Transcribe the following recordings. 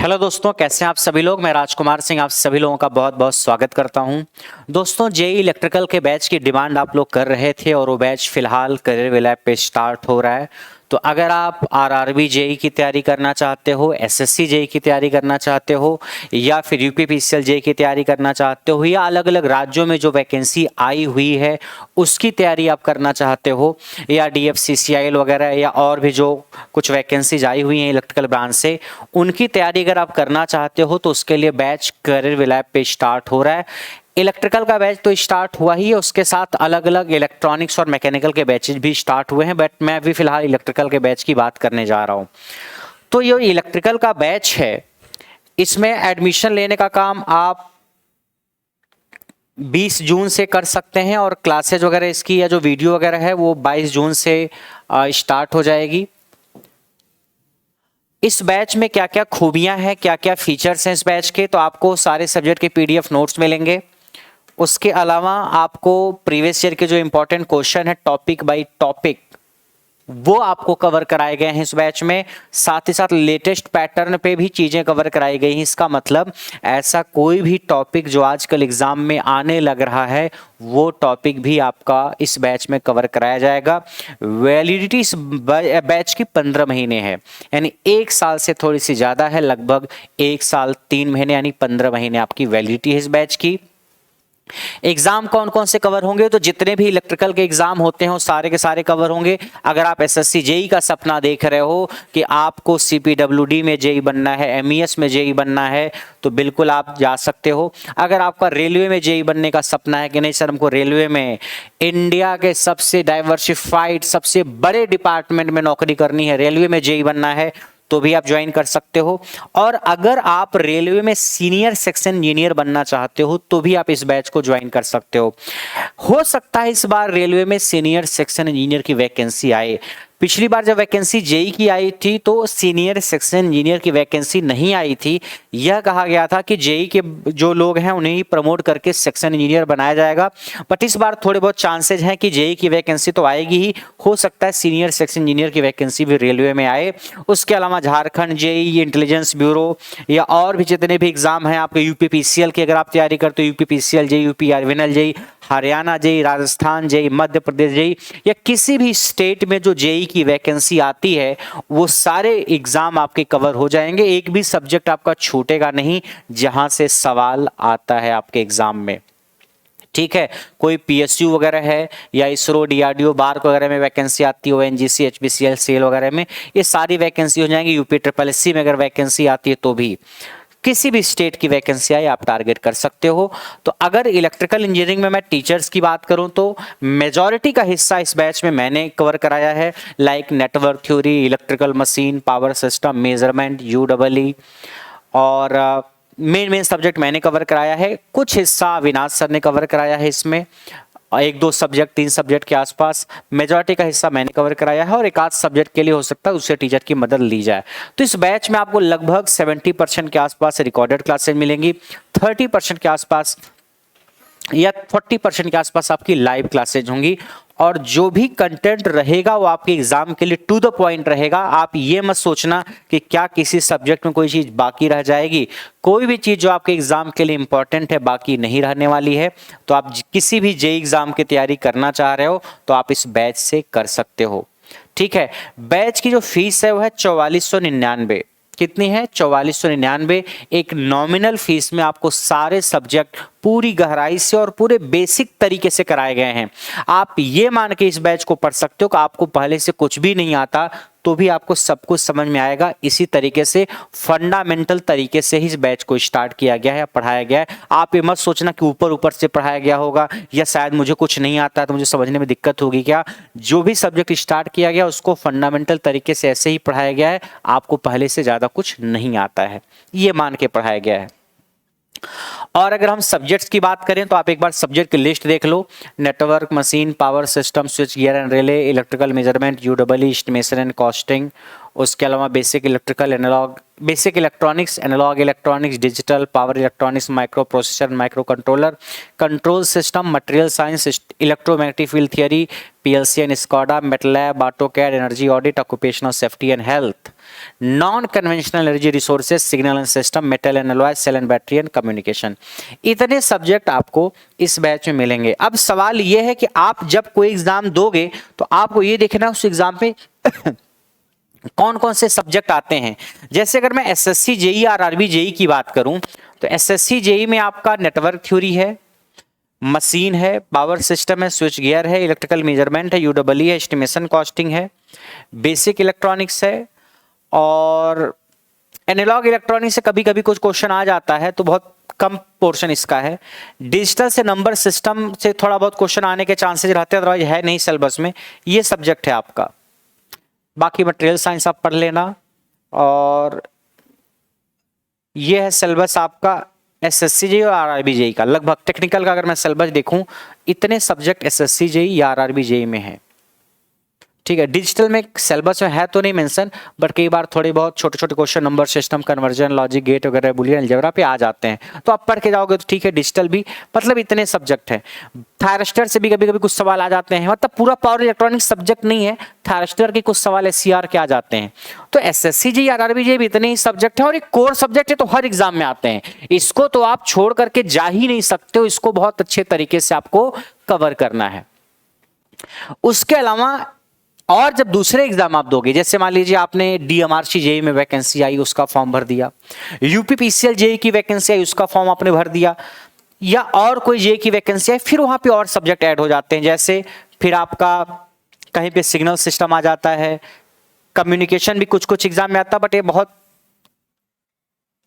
Hello दोस्तों, कैसे हैं आप सभी लोग। मैं राजकुमार सिंह आप सभी लोगों का बहुत बहुत स्वागत करता हूं। दोस्तों, जेई इलेक्ट्रिकल के बैच की डिमांड आप लोग कर रहे थे और वो बैच फिलहाल करियर विल पे स्टार्ट हो रहा है। तो अगर आप आरआरबी जेई की तैयारी करना चाहते हो, एसएससी जेई की तैयारी करना चाहते हो, या फिर यूपीपीसीएल जेई की तैयारी करना चाहते हो, या अलग अलग राज्यों में जो वैकेंसी आई हुई है उसकी तैयारी आप करना चाहते हो, या डीएफसीसीआईएल वगैरह या और भी जो कुछ वैकेंसीज आई हुई हैं इलेक्ट्रिकल ब्रांच से, उनकी तैयारी अगर आप करना चाहते हो तो उसके लिए batch career will pay start हो रहा है। इलेक्ट्रिकल का बैच तो स्टार्ट हुआ ही है, उसके साथ अलग अलग इलेक्ट्रॉनिक्स और मैकेनिकल के बैचेज भी स्टार्ट हुए हैं, बट मैं अभी फिलहाल इलेक्ट्रिकल के बैच की बात करने जा रहा हूं। तो ये इलेक्ट्रिकल का बैच है, इसमें एडमिशन लेने का काम आप 20 जून से कर सकते हैं और क्लासेज वगैरह इसकी या जो वीडियो वगैरह है वो 22 जून से स्टार्ट हो जाएगी। इस बैच में क्या क्या खूबियां हैं, क्या क्या फीचर्स हैं इस बैच के, तो आपको सारे सब्जेक्ट के पीडीएफ नोट्स मिलेंगे। उसके अलावा आपको प्रीवियस ईयर के जो इंपॉर्टेंट क्वेश्चन है टॉपिक बाय टॉपिक वो आपको कवर कराए गए हैं इस बैच में। साथ ही साथ लेटेस्ट पैटर्न पे भी चीजें कवर कराई गई हैं। इसका मतलब ऐसा कोई भी टॉपिक जो आजकल एग्जाम में आने लग रहा है वो टॉपिक भी आपका इस बैच में कवर कराया जाएगा। वैलिडिटी इस बैच की 15 महीने है, यानी 1 साल से थोड़ी सी ज्यादा है, लगभग 1 साल 3 महीने यानी 15 महीने आपकी वैलिडिटी है इस बैच की। एग्जाम कौन कौन से कवर होंगे, तो जितने भी इलेक्ट्रिकल के एग्जाम होते हैं वो सारे के सारे कवर होंगे। अगर आप एसएससी जेई का सपना देख रहे हो कि आपको सीपीडब्ल्यूडी में जेई बनना है, एमईएस में जेई बनना है, तो बिल्कुल आप जा सकते हो। अगर आपका रेलवे में जेई बनने का सपना है कि नहीं सर हमको रेलवे में इंडिया के सबसे डाइवर्सिफाइड सबसे बड़े डिपार्टमेंट में नौकरी करनी है, रेलवे में जेई बनना है, तो भी आप ज्वाइन कर सकते हो। और अगर आप रेलवे में सीनियर सेक्शन इंजीनियर बनना चाहते हो तो भी आप इस बैच को ज्वाइन कर सकते हो सकता है इस बार रेलवे में सीनियर सेक्शन इंजीनियर की वैकेंसी आए। पिछली बार जब वैकेंसी जेई की आई थी तो सीनियर सेक्शन इंजीनियर की वैकेंसी नहीं आई थी। यह कहा गया था कि जेई के जो लोग हैं उन्हें ही प्रमोट करके सेक्शन इंजीनियर बनाया जाएगा, बट इस बार थोड़े बहुत चांसेज हैं कि जेई की वैकेंसी तो आएगी ही, हो सकता है सीनियर सेक्शन इंजीनियर की वैकेंसी भी रेलवे में आए। उसके अलावा झारखंड जेई, इंटेलिजेंस ब्यूरो या और भी जितने भी एग्जाम हैं आपके यूपीपीसीएल की अगर आप तैयारी करते हो, यूपीपीसीएल जेई, यूपी आरविनल JE, Haryana JE, Rajasthan JE, Madhya Pradesh JE, या किसी भी स्टेट में जो जेई की वैकेंसी आती है वो सारे एग्जाम आपके कवर हो जाएंगे। एक भी सब्जेक्ट आपका छूटेगा नहीं जहां से सवाल आता है आपके एग्जाम में। ठीक है, कोई पीएसयू वगैरह है या इसरो, डीआरडीओ, बार्क वगैरह में वैकेंसी आती हो, एनजीसी, एचपीसीएल, सेल वगैरह में, ये सारी वैकेंसी हो जाएंगी। यूपी ट्रिपल एससी में अगर वैकेंसी आती है तो भी किसी भी स्टेट की वैकेंसी आए आप टारगेट कर सकते हो। तो अगर इलेक्ट्रिकल इंजीनियरिंग में मैं टीचर्स की बात करूं तो मेजॉरिटी का हिस्सा इस बैच में मैंने कवर कराया है, like network theory, electrical machine, power system, measurement, UWE और मेन सब्जेक्ट मैंने कवर कराया है। कुछ हिस्सा अविनाश सर ने कवर कराया है इसमें, 1-2 सब्जेक्ट 3 सब्जेक्ट के आसपास। मेजॉरिटी का हिस्सा मैंने कवर कराया है और एक आध सब्जेक्ट के लिए हो सकता है उससे टीचर की मदद ली जाए। तो इस बैच में आपको लगभग 70% के आसपास रिकॉर्डेड क्लासेज मिलेंगी, 30% के आसपास या 40% के आसपास आपकी लाइव क्लासेज होंगी। और जो भी कंटेंट रहेगा वो आपके एग्जाम के लिए टू द पॉइंट रहेगा। आप ये मत सोचना कि क्या किसी सब्जेक्ट में कोई चीज बाकी रह जाएगी। कोई भी चीज जो आपके एग्जाम के लिए इंपॉर्टेंट है बाकी नहीं रहने वाली है। तो आप किसी भी जेई एग्जाम की तैयारी करना चाह रहे हो तो आप इस बैच से कर सकते हो। ठीक है, बैच की जो फीस है वो है 4499। कितनी है? 4499। एक नॉमिनल फीस में आपको सारे सब्जेक्ट पूरी गहराई से और पूरे बेसिक तरीके से कराए गए हैं। आप ये मान के इस बैच को पढ़ सकते हो कि आपको पहले से कुछ भी नहीं आता तो भी आपको सब कुछ समझ में आएगा। इसी तरीके से फंडामेंटल तरीके से ही इस बैच को स्टार्ट किया गया है, पढ़ाया गया है। आप ये मत सोचना कि ऊपर ऊपर से पढ़ाया गया होगा या शायद मुझे कुछ नहीं आता है तो मुझे समझने में दिक्कत होगी क्या। जो भी सब्जेक्ट स्टार्ट किया गया उसको फंडामेंटल तरीके से ऐसे ही पढ़ाया गया है। आपको पहले से ज्यादा कुछ नहीं आता है, ये मान के पढ़ाया गया है। और अगर हम सब्जेक्ट्स की बात करें तो आप एक बार सब्जेक्ट की लिस्ट देख लो। Network, machine, power system, switch gear and relay, electrical measurement, UWE, estimation and costing उसके अलावा basic electronics, analog electronics, digital, power electronics, microprocessor, microcontroller, control system, material science, electromagnetic field theory, PLC and SCADA, MATLAB, AutoCAD, energy audit, occupational safety and health, non conventional energy resources, signal and system, metal and alloy, cell and battery and communication. इतने subject आपको इस batch में मिलेंगे। अब सवाल यह है कि आप जब कोई एग्जाम दोगे तो आपको ये देखना उस एग्जाम पे कौन कौन से सब्जेक्ट आते हैं। जैसे अगर मैं एसएससी जेई और आरआरबी जेई की बात करूं तो एसएससी जेई में आपका नेटवर्क थ्योरी है, मशीन है, पावर सिस्टम है, स्विच गियर है, इलेक्ट्रिकल मेजरमेंट है, यूडब्ल्यू है, एस्टिमेशन कॉस्टिंग है, बेसिक इलेक्ट्रॉनिक्स है, और एनालॉग इलेक्ट्रॉनिक्स से कभी कभी कुछ क्वेश्चन आ जाता है तो बहुत कम पोर्शन इसका है। डिजिटल से नंबर सिस्टम से थोड़ा बहुत क्वेश्चन आने के चांसेस रहते हैं, अदरवाइज है नहीं सिलेबस में। ये सब्जेक्ट है आपका। बाकी मटेरियल साइंस आप पढ़ लेना, और ये है सिलेबस आपका एसएससी जेई और आरआरबी जेई का। लगभग टेक्निकल का अगर मैं सिलेबस देखूं इतने सब्जेक्ट एसएससी जेई या आरआरबी जेई में है। ठीक है, डिजिटल में सिलेबस में है तो नहीं मेंशन, बट कई बार थोड़े बहुत छोटे छोटे question number system, conversion, logic gate वगैरह, बुलियन अलजेब्रा पे आ जाते हैं, तो आप पढ़ के जाओगे तो ठीक है। डिजिटल भी मतलब इतने सब्जेक्ट हैं। थायरस्टर से भी कभी कभी कुछ सवाल आ जाते हैं, मतलब पूरा पावर इलेक्ट्रॉनिक्स सब्जेक्ट नहीं है, थायरस्टर के कुछ सवाल एससीआर के आ जाते हैं। तो एसएससी जी आरआरबी जी भी इतने ही सब्जेक्ट है, और एक कोर सब्जेक्ट है तो हर एग्जाम में आते हैं। इसको तो आप छोड़ करके जा ही नहीं सकते हो, इसको बहुत अच्छे तरीके से आपको कवर करना है। उसके अलावा और जब दूसरे एग्जाम आप दोगे, जैसे मान लीजिए आपने डीएमआरसी जेई में वैकेंसी आई, उसका फॉर्म भर दिया, यूपीपीसीएल जेई की वैकेंसी आई, उसका फॉर्म आपने भर दिया, या और कोई जेई की वैकेंसी आई, फिर वहां पे और सब्जेक्ट ऐड हो जाते हैं। जैसे फिर आपका कहीं पे सिग्नल सिस्टम आ जाता है, कम्युनिकेशन भी कुछ कुछ एग्जाम में आता है, बट ये बहुत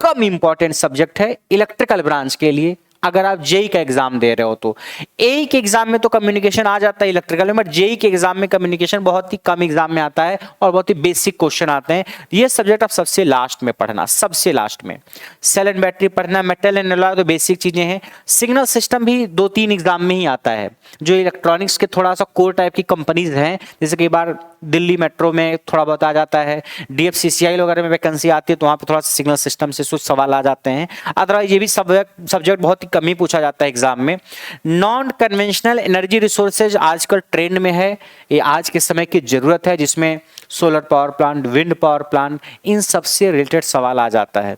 कम इंपॉर्टेंट सब्जेक्ट है इलेक्ट्रिकल ब्रांच के लिए। अगर आप जेई का एग्जाम दे रहे हो तो एई के एग्जाम में तो कम्युनिकेशन आ जाता है इलेक्ट्रिकल में, बट जेई के एग्जाम में कम्युनिकेशन बहुत ही कम एग्जाम में आता है और बहुत ही बेसिक क्वेश्चन आते हैं। ये सब्जेक्ट आप सबसे लास्ट में पढ़ना, सबसे लास्ट में। सेल एंड बैटरी पढ़ना, मेटल एंड अलॉय तो बेसिक चीजें हैं। सिग्नल सिस्टम भी 2-3 एग्जाम में ही आता है, जो इलेक्ट्रॉनिक्स के थोड़ा सा कोर टाइप की कंपनीज हैं, जैसे कई बार दिल्ली मेट्रो में थोड़ा बहुत आ जाता है, डीएफसीसीआई वगैरह में वैकेंसी आती है तो वहां पे थोड़ा सा सिग्नल सिस्टम से कुछ सवाल आ जाते हैं। अदरवाइज ये भी सब्जेक्ट बहुत ही कम ही पूछा जाता है एग्जाम में। नॉन कन्वेंशनल एनर्जी रिसोर्सेज आजकल ट्रेंड में है, ये आज के समय की जरूरत है, जिसमें solar power plant, wind power plant, इन सबसे रिलेटेड सवाल आ जाता है।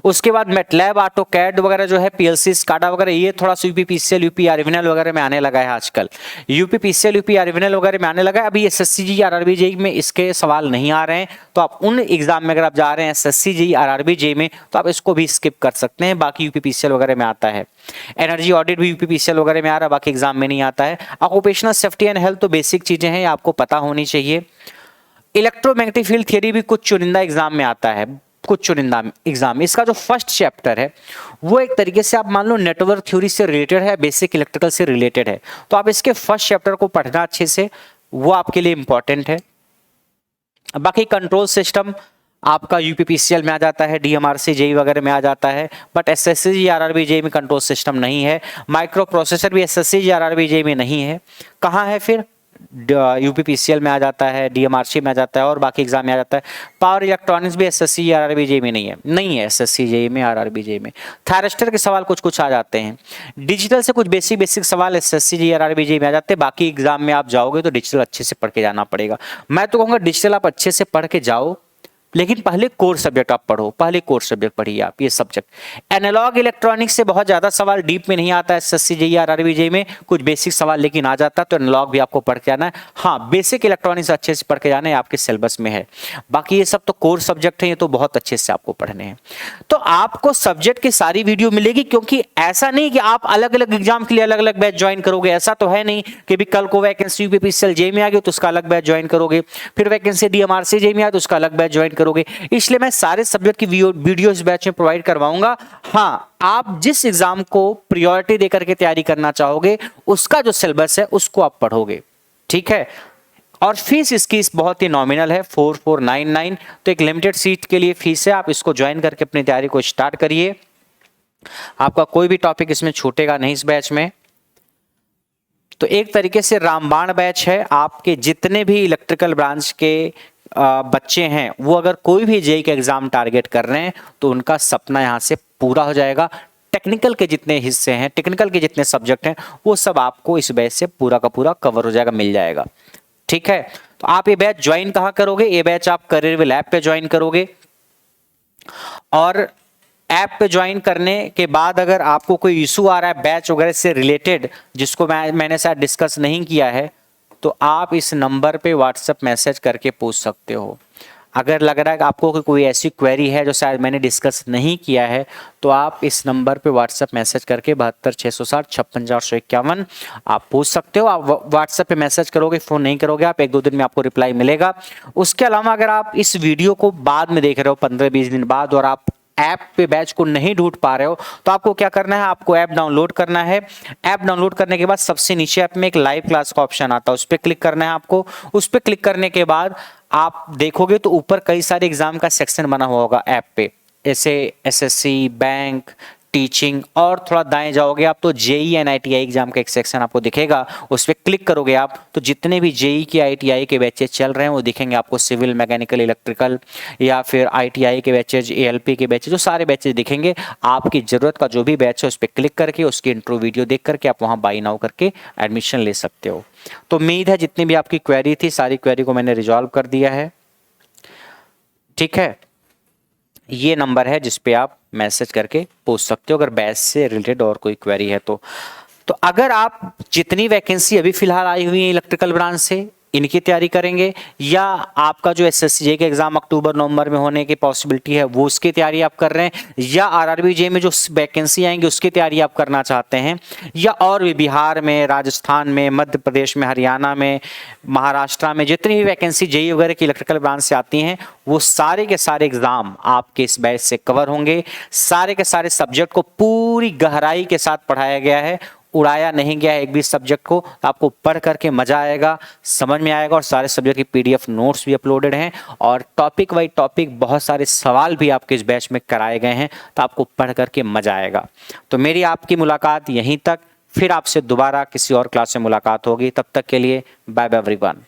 उसके बाद मेटलैब, ऑटोकैड वगैरह जो है, पीएलसी, स्काडा वगैरह, ये थोड़ा सा यूपीपीसीएल, यूपी आरविनल वगैरह में आने लगा है आजकल। यूपीपीसीएल, यूपी आरविनल वगैरह में आने लगा है। अभी एसएससी जी आरआरबी जेई में इसके सवाल नहीं आ रहे हैं, तो आप उन एग्जाम में अगर आप जा रहे हैं एसएससी जी आरआरबी जेई में तो आप इसको भी स्किप कर सकते हैं। बाकी यूपीपीसीएल वगैरह में आता है। एनर्जी ऑडिट भी यूपीपीसीएल वगैरह में आ रहा है, बाकी एग्जाम में नहीं आता है। ऑक्यूपेशनल सेफ्टी एंड हेल्थ तो बेसिक चीजें हैं, आपको पता होनी चाहिए। इलेक्ट्रोमैग्नेटिक फील्ड थियरी भी कुछ चुनिंदा एग्जाम में आता है, कुछ चुनिंदा एग्जाम। इसका जो फर्स्ट चैप्टर है वो एक तरीके से आप मान लो नेटवर्क थ्योरी से रिलेटेड है, बेसिक इलेक्ट्रिकल से रिलेटेड है, तो आप इसके फर्स्ट चैप्टर को पढ़ना अच्छे से, वो आपके लिए इंपॉर्टेंट है। बाकी कंट्रोल सिस्टम आपका यूपीपीसीएल में आ जाता है, डीएमआरसी जेई वगैरह में आ जाता है, but SSC JE RRB JE में कंट्रोल सिस्टम नहीं है। माइक्रो प्रोसेसर भी एसएससी जी आरआरबी जेई में नहीं है। कहाँ है फिर? यूपीपीसीएल में आ जाता है, डीएमआरसी में आ जाता है, और बाकी एग्जाम में आ जाता है। पावर इलेक्ट्रॉनिक्स भी एसएससी आरआरबी जेई में नहीं है एसएससी जेई में, आरआरबी जेई में। थायरस्टर के सवाल कुछ कुछ आ जाते हैं। डिजिटल से कुछ बेसिक सवाल एसएससी जेई आरआरबी जेई में आ जाते हैं। बाकी एग्जाम में आप जाओगे तो डिजिटल अच्छे से पढ़ के जाना पड़ेगा। मैं तो कहूँगा डिजिटल आप अच्छे से पढ़ के जाओ, लेकिन पहले कोर सब्जेक्ट आप पढ़ो, पहले कोर सब्जेक्ट पढ़िए आप, ये सब्जेक्ट। एनालॉग इलेक्ट्रॉनिक्स से बहुत ज्यादा सवाल डीप में नहीं आता है एसएससी जेई आरआरबी जेई में, कुछ बेसिक सवाल लेकिन आ जाता है, तो एनालॉग भी आपको पढ़ के आना है। हाँ, बेसिक इलेक्ट्रॉनिक्स अच्छे से पढ़ के जाना है, आपके सिलेबस में है। बाकी ये सब तो कोर सब्जेक्ट है, ये तो बहुत अच्छे से आपको पढ़ने हैं। तो आपको सब्जेक्ट की सारी वीडियो मिलेगी, क्योंकि ऐसा नहीं कि आप अलग अलग एग्जाम के लिए अलग अलग बैच ज्वाइन करोगे, ऐसा तो है नहीं कि भी कल को वैकेंसी यूपीपीसीएल जेई में आ गई तो उसका अलग बैच ज्वाइन करोगे, फिर वैकेंसी डीएमआरसी जेई में आ तो उसका अलग बैच ज्वाइन करोगे। इसलिए मैं सारे सब्जेक्ट की वीडियो इस बैच में प्रोवाइड करवाऊंगा। हाँ, आप जिस एग्जाम को प्रायोरिटी देकर के तैयारी करना चाहोगे उसका जो सिलेबस है उसको आप पढ़ोगे, ठीक है। और फीस इसकी बहुत ही नॉमिनल है, 4499, तो एक लिमिटेड सीट के लिए फीस है। आप इसको ज्वाइन करके अपनी तैयारी को स्टार्ट करिए, आपका कोई भी टॉपिक इसमें छूटेगा नहीं इस बैच में। तो एक तरीके से रामबाण बैच है, आपके जितने भी इलेक्ट्रिकल ब्रांच के बच्चे हैं वो अगर कोई भी जेई का एग्जाम टारगेट कर रहे हैं तो उनका सपना यहाँ से पूरा हो जाएगा। टेक्निकल के जितने हिस्से हैं, टेक्निकल के जितने सब्जेक्ट हैं, वो सब आपको इस बैच से पूरा का पूरा कवर हो जाएगा, मिल जाएगा। ठीक है, तो आप ये बैच ज्वाइन कहाँ करोगे? ये बैच आप करियरविल ऐप पे ज्वाइन करोगे, और ऐप पे ज्वाइन करने के बाद अगर आपको कोई इशू आ रहा है बैच वगैरह से रिलेटेड जिसको मैंने शायद डिस्कस नहीं किया है, तो आप इस नंबर पे व्हाट्सएप मैसेज करके पूछ सकते हो। अगर लग रहा है कि आपको कोई ऐसी क्वेरी है जो शायद मैंने डिस्कस नहीं किया है, तो आप इस नंबर पे व्हाट्सएप मैसेज करके 72 660 56 451 आप पूछ सकते हो। आप व्हाट्सएप पे मैसेज करोगे, फ़ोन नहीं करोगे आप, 1-2 दिन में आपको रिप्लाई मिलेगा। उसके अलावा अगर आप इस वीडियो को बाद में देख रहे हो 15-20 दिन बाद और आप ऐप पे बैच को नहीं ढूंढ पा रहे हो, तो आपको क्या करना है? आपको ऐप डाउनलोड करना है। ऐप डाउनलोड करने के बाद सबसे नीचे ऐप में एक लाइव क्लास का ऑप्शन आता है, उस पर क्लिक करना है आपको। उस पर क्लिक करने के बाद आप देखोगे तो ऊपर कई सारे एग्जाम का सेक्शन बना हुआ होगा ऐप पे, ऐसे एसएससी, बैंक, टीचिंग, और थोड़ा दाएं जाओगे आप तो जेई एंड आईटीआई एग्जाम का एक सेक्शन आपको दिखेगा। उस पर क्लिक करोगे आप तो जितने भी जेई के आईटीआई के बैचेज चल रहे हैं वो दिखेंगे आपको, सिविल, मैकेनिकल, इलेक्ट्रिकल या फिर आईटीआई के बैचेज, एएलपी के बैचेज, जो सारे बैचेज दिखेंगे। आपकी जरूरत का जो भी बैच है उस पर क्लिक करके उसकी इंट्रो वीडियो देख करके आप वहाँ बाई नाउ करके एडमिशन ले सकते हो। तो उम्मीद है जितनी भी आपकी क्वेरी थी सारी क्वेरी को मैंने रिजॉल्व कर दिया है। ठीक है, ये नंबर है जिस पे आप मैसेज करके पूछ सकते हो अगर बैच से रिलेटेड और कोई क्वेरी है तो। अगर आप जितनी वैकेंसी अभी फिलहाल आई हुई है इलेक्ट्रिकल ब्रांच से इनकी तैयारी करेंगे, या आपका जो एसएससी जे के एग्जाम अक्टूबर नवंबर में होने की पॉसिबिलिटी है वो उसकी तैयारी आप कर रहे हैं, या आरआरबी जे में जो वैकेंसी आएंगी उसकी तैयारी आप करना चाहते हैं, या और भी बिहार में, राजस्थान में, मध्य प्रदेश में, हरियाणा में, महाराष्ट्र में जितनी भी वैकेंसी जेई वगैरह की इलेक्ट्रिकल ब्रांच से आती हैं वो सारे के सारे एग्जाम आपके इस बैच से कवर होंगे। सारे के सारे सब्जेक्ट को पूरी गहराई के साथ पढ़ाया गया है, उड़ाया नहीं गया है एक भी सब्जेक्ट को। आपको पढ़ करके मजा आएगा, समझ में आएगा, और सारे सब्जेक्ट की पीडीएफ नोट्स भी अपलोडेड हैं, और टॉपिक वाइज टॉपिक बहुत सारे सवाल भी आपके इस बैच में कराए गए हैं, तो आपको पढ़ करके मजा आएगा। तो मेरी आपकी मुलाकात यहीं तक, फिर आपसे दोबारा किसी और क्लास में मुलाकात होगी। तब तक के लिए बाय बाय एवरीवन।